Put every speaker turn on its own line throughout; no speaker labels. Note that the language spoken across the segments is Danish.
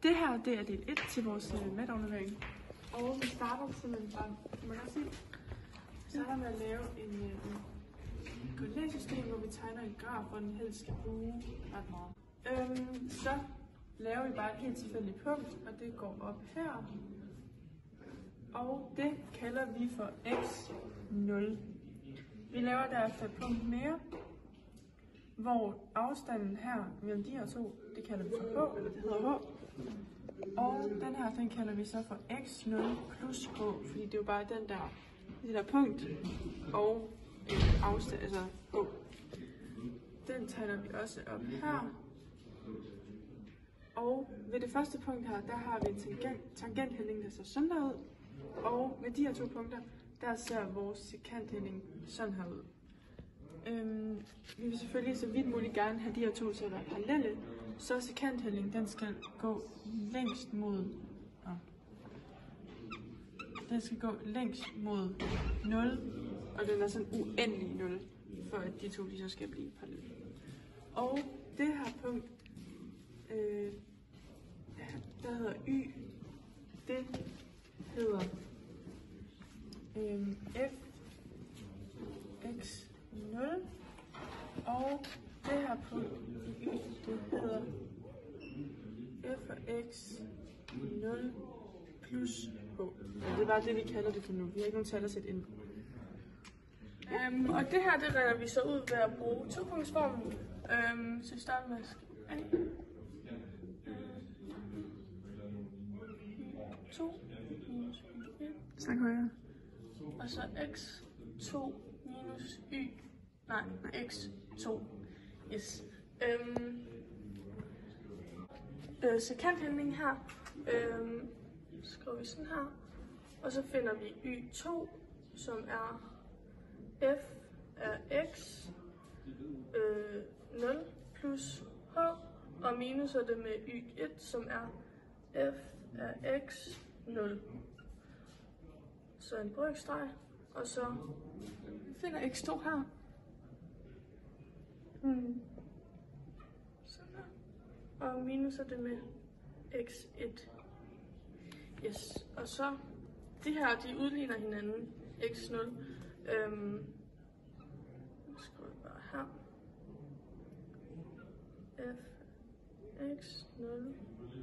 Det her, det er del 1 til vores mataflevering. Og vi starter simpelthen bare, man kan sige, starter med at lave en koordinatsystem, hvor vi tegner en graf, hvor den helst skal bruge ret meget. Så laver vi bare et helt tilfældigt punkt, og det går op her. Og det kalder vi for x0. Vi laver derefter et punkt mere, hvor afstanden her mellem de her to, det kalder vi for h, eller det hedder h. Og den her, den kalder vi så for x0 plus h, fordi det er jo bare det der punkt og afstand, altså h. Den tegner vi også op her. Og ved det første punkt her, der har vi en tangenthældning, der ser sådan her ud. Og med de her to punkter, der ser vores sekanthældning sådan her ud. Vi vil selvfølgelig så vidt muligt gerne have de her to til at være parallelle, så sekanthældningen den skal gå længst mod 0, og den er sådan uendelig 0, for at de to de så skal blive parallelle. Og det her punkt, der hedder y, det hedder fx0, og det her punkt i y, det hedder f af x0 plus h. Ja, det er bare det, vi kalder det for nu. Vi har ikke nogen tal at sætte ind. Og det her, det regner vi så ud ved at bruge topunktsformen. Så vi starter med at skrive a. 2 minus y. Snak højere. Og så x2 minus y. Nej, x2. Yes. Sekanthældningen her. Skriver vi sådan her. Og så finder vi y2, som er f af x 0 plus h, og minuser det med y1, som er f af x 0. Så en brøkstreg, og så finder x2 her. Sådan her. Og minuser det med x1. Yes, og så de her, de udligner hinanden, x0. Skriver vi bare her. F x0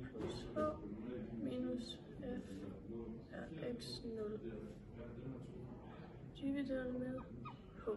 plus h minus f af x0 divideret med h.